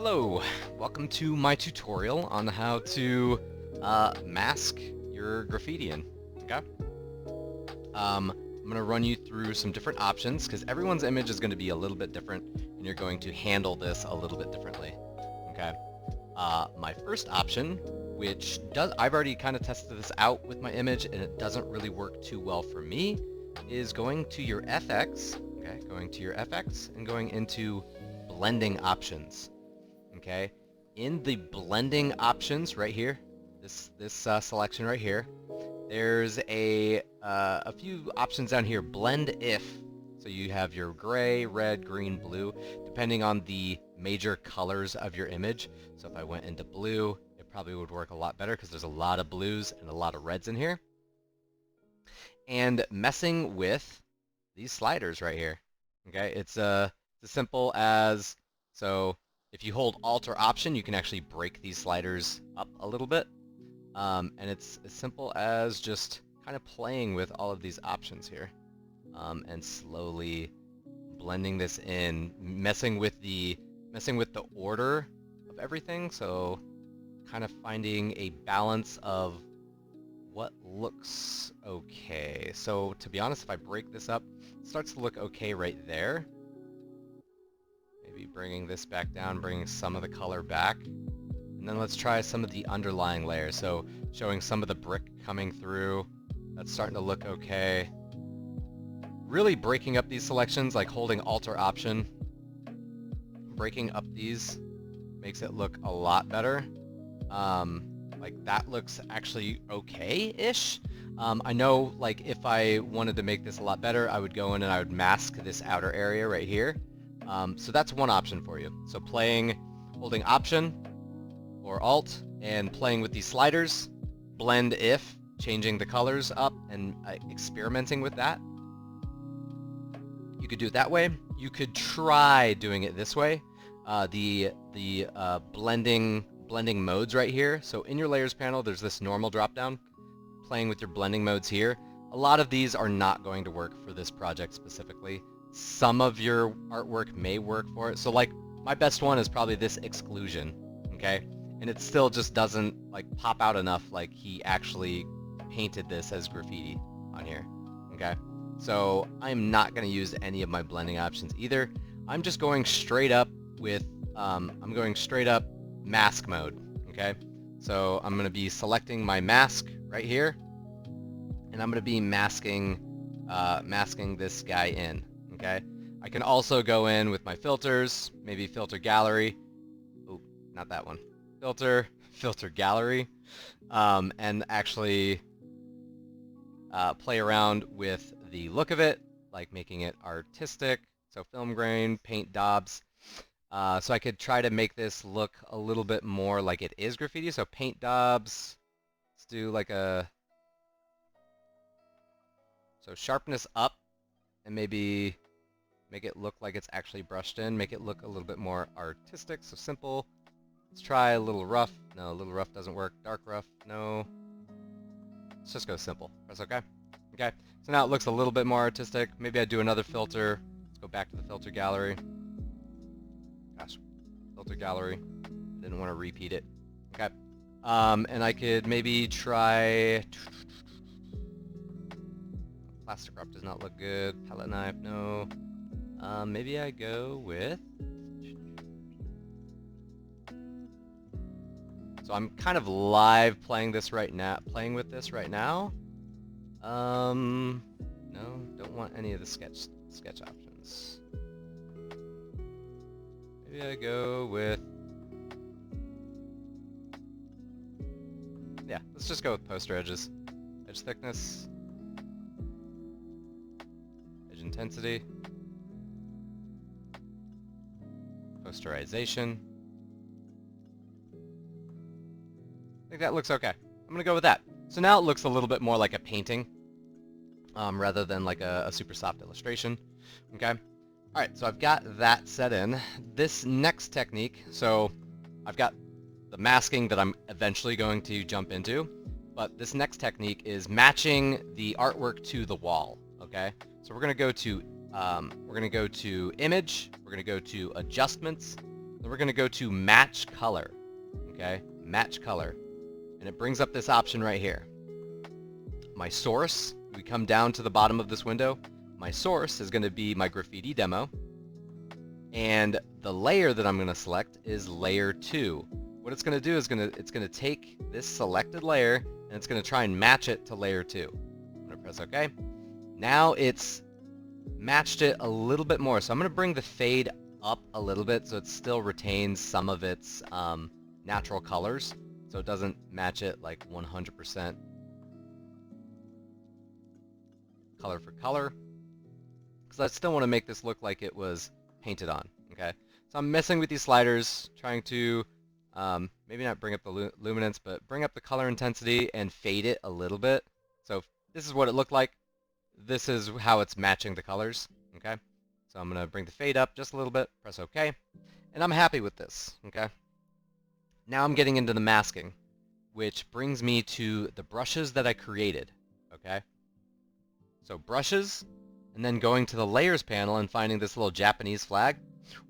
Hello, welcome to my tutorial on how to mask your graffiti in. Okay. I'm gonna run you through some different options because everyone's image is going to be a little bit different, and you're going to handle this a little bit differently. Okay. My first option, which I've already kind of tested this out with my image, and it doesn't really work too well for me, is going to your FX. Okay, going to your FX and going into blending options. Okay, in the blending options right here, this selection right here, there's a few options down here. Blend if, so you have your gray, red, green, blue, depending on the major colors of your image. So if I went into blue, it probably would work a lot better because there's a lot of blues and a lot of reds in here. And messing with these sliders right here. Okay, it's as simple as, so if you hold Alt or Option, you can actually break these sliders up a little bit. And it's as simple as just kind of playing with all of these options here. And slowly blending this in, messing with the order of everything. So kind of finding a balance of what looks okay. So to be honest, if I break this up, it starts to look okay right there. Maybe bringing this back down, bringing some of the color back. And then let's try some of the underlying layers. So showing some of the brick coming through. That's starting to look okay. Really breaking up these selections, like holding Alt or Option. Breaking up these makes it look a lot better. Like that looks actually okay-ish. I know, like, if I wanted to make this a lot better, I would go in and I would mask this outer area right here. So that's one option for you. So holding Option or Alt and playing with these sliders, blend if, changing the colors up and experimenting with that. You could do it that way. You could try doing it this way. The blending modes right here. So in your layers panel, there's this normal drop-down. Playing with your blending modes here. A lot of these are not going to work for this project specifically. Some of your artwork may work for it. So like my best one is probably this exclusion, okay? And it still just doesn't like pop out enough like he actually painted this as graffiti on here, okay? So I'm not going to use any of my blending options either. I'm just going straight up with, I'm going straight up mask mode, okay? So I'm going to be selecting my mask right here, and I'm going to be masking this guy in, okay? I can also go in with my filters, maybe filter gallery. Oh, not that one. Filter gallery, and actually play around with the look of it, like making it artistic. So film grain, paint daubs. So I could try to make this look a little bit more like it is graffiti. So paint daubs. Let's do like so sharpness up, and maybe make it look like it's actually brushed in. Make it look a little bit more artistic. So simple. Let's try a little rough. No, a little rough doesn't work. Dark rough, no. Let's just go simple. Press OK. Okay. So now it looks a little bit more artistic. Maybe I do another filter. Let's go back to the filter gallery. Gosh, filter gallery. Didn't want to repeat it. Okay. And I could maybe try. Plastic wrap does not look good. Palette knife, no. Maybe I go with. So I'm kind of live playing with this right now. No, don't want any of the sketch options. Maybe I go with, yeah, let's just go with poster edges. Edge thickness, edge intensity, posterization. I think that looks okay. I'm gonna go with that. So now it looks a little bit more like a painting, rather than like a super soft illustration. Okay. All right, so I've got that set in. This next technique, so I've got the masking that I'm eventually going to jump into, but this next technique is matching the artwork to the wall. Okay. So we're gonna go to image. We're gonna go to adjustments. Then we're going to go to match color. Okay, match color. And it brings up this option right here. My source, we come down to the bottom of this window. My source is going to be my graffiti demo. And the layer that I'm going to select is layer 2. What it's going to do is it's going to take this selected layer and it's going to try and match it to layer 2. I'm going to press OK. Now it's matched it a little bit more. So I'm going to bring the fade up a little bit so it still retains some of its natural colors. So it doesn't match it like 100% color for color. Because I still want to make this look like it was painted on. Okay, so I'm messing with these sliders, trying to maybe not bring up the luminance, but bring up the color intensity and fade it a little bit. So this is what it looked like. This is how it's matching the colors. Okay, so I'm gonna bring the fade up just a little bit, press OK, and I'm happy with this. Okay, now I'm getting into the masking, which brings me to the brushes that I created. Okay, so brushes, and then going to the layers panel and finding this little Japanese flag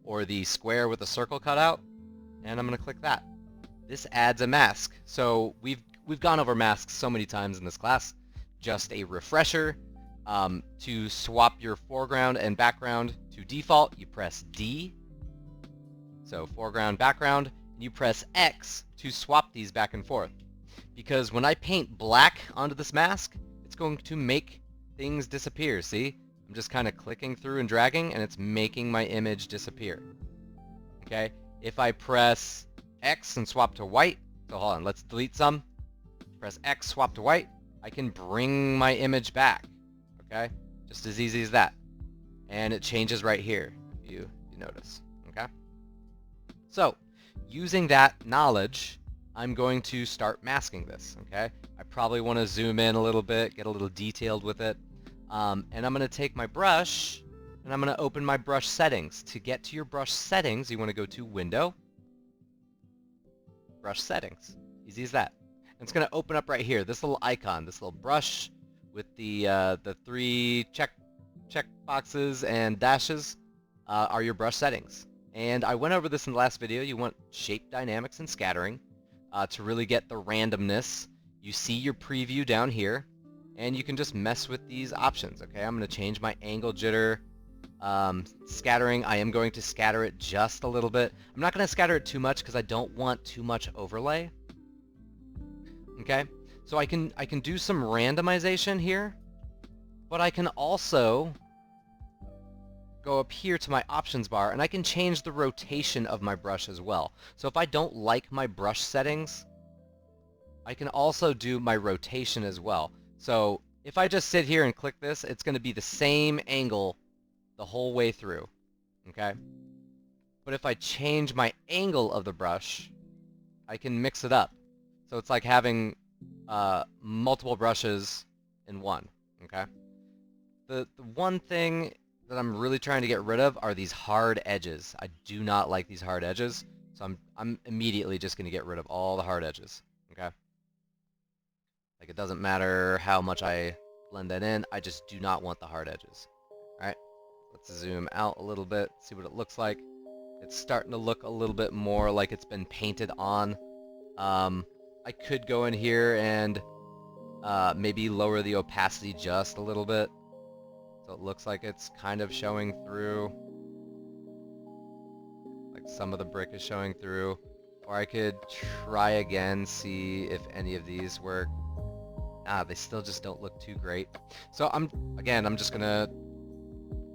or the square with a circle cut out, and I'm going to click that. This adds a mask. So we've gone over masks so many times in this class. Just a refresher. To swap your foreground and background to default, you press D. So foreground, background, and you press X to swap these back and forth. Because when I paint black onto this mask, it's going to make things disappear. See? I'm just kind of clicking through and dragging, and it's making my image disappear. Okay? If I press X and swap to white, so hold on, let's delete some. Press X, swap to white, I can bring my image back. Okay? Just as easy as that. And it changes right here, if you notice. Okay? So, using that knowledge, I'm going to start masking this. Okay? I probably want to zoom in a little bit, get a little detailed with it. And I'm going to take my brush, and I'm going to open my brush settings. To get to your brush settings, you want to go to Window, Brush Settings. Easy as that. And it's going to open up right here, this little icon, this little brush with the 3 check boxes and dashes are your brush settings. And I went over this in the last video. You want shape dynamics and scattering to really get the randomness. You see your preview down here. And you can just mess with these options, okay? I'm going to change my angle jitter. Scattering, I am going to scatter it just a little bit. I'm not going to scatter it too much because I don't want too much overlay. Okay? So I can do some randomization here, but I can also go up here to my options bar, and I can change the rotation of my brush as well. So if I don't like my brush settings, I can also do my rotation as well. So if I just sit here and click this, it's going to be the same angle the whole way through, okay? But if I change my angle of the brush, I can mix it up. So it's like having multiple brushes in one, okay? The one thing that I'm really trying to get rid of are these hard edges. I do not like these hard edges, so I'm immediately just going to get rid of all the hard edges, okay? Like, it doesn't matter how much I blend that in, I just do not want the hard edges. Alright, let's zoom out a little bit, see what it looks like. It's starting to look a little bit more like it's been painted on. I could go in here and maybe lower the opacity just a little bit, so it looks like it's kind of showing through. Like some of the brick is showing through. Or I could try again, see if any of these work. They still just don't look too great. So I'm just gonna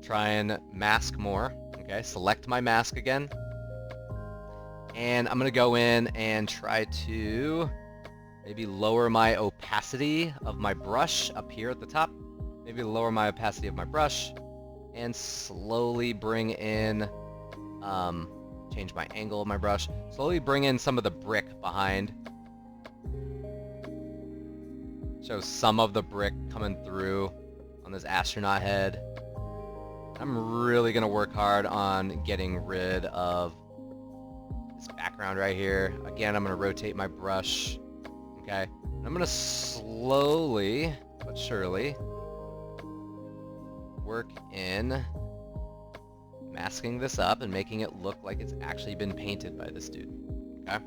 try and mask more. Okay, select my mask again. And I'm gonna go in and try to maybe lower my opacity of my brush up here at the top. Maybe lower my opacity of my brush and slowly bring in, change my angle of my brush, slowly bring in some of the brick behind. Show some of the brick coming through on this astronaut head. I'm really going to work hard on getting rid of this background right here. Again, I'm going to rotate my brush. Okay. And I'm going to slowly but surely work in masking this up and making it look like it's actually been painted by this dude. Okay?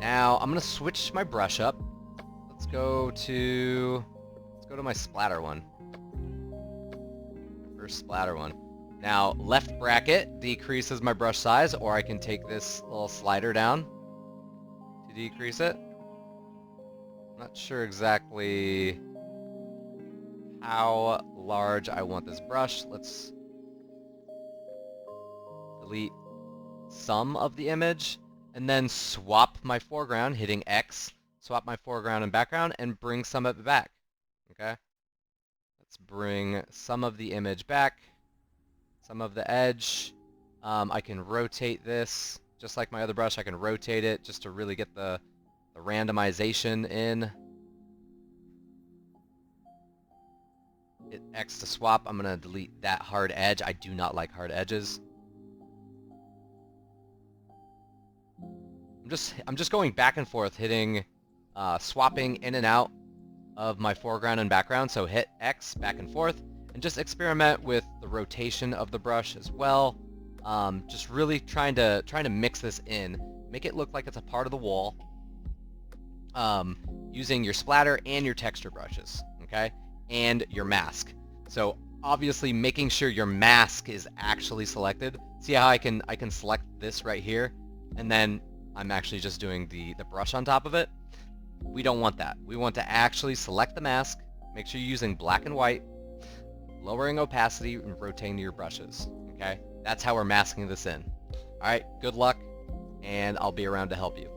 Now, I'm gonna switch my brush up. Let's go to my splatter one. First splatter one. Now, left bracket decreases my brush size, or I can take this little slider down to decrease it. Not sure exactly how large I want this brush. Let's delete some of the image, and then swap my foreground, hitting X, swap my foreground and background, and bring some of it back. Okay? Let's bring some of the image back, some of the edge. I can rotate this, just like my other brush, I can rotate it just to really get the randomization in. Hit X to swap. I'm going to delete that hard edge. I do not like hard edges. I'm just going back and forth, hitting, swapping in and out of my foreground and background. So hit X back and forth, and just experiment with the rotation of the brush as well. Just really trying to mix this in, make it look like it's a part of the wall, using your splatter and your texture brushes, okay, and your mask. So obviously making sure your mask is actually selected. See how I can select this right here, and then I'm actually just doing the brush on top of it. We don't want that. We want to actually select the mask, make sure you're using black and white, lowering opacity, and rotating your brushes, okay? That's how we're masking this in. Alright, good luck, and I'll be around to help you.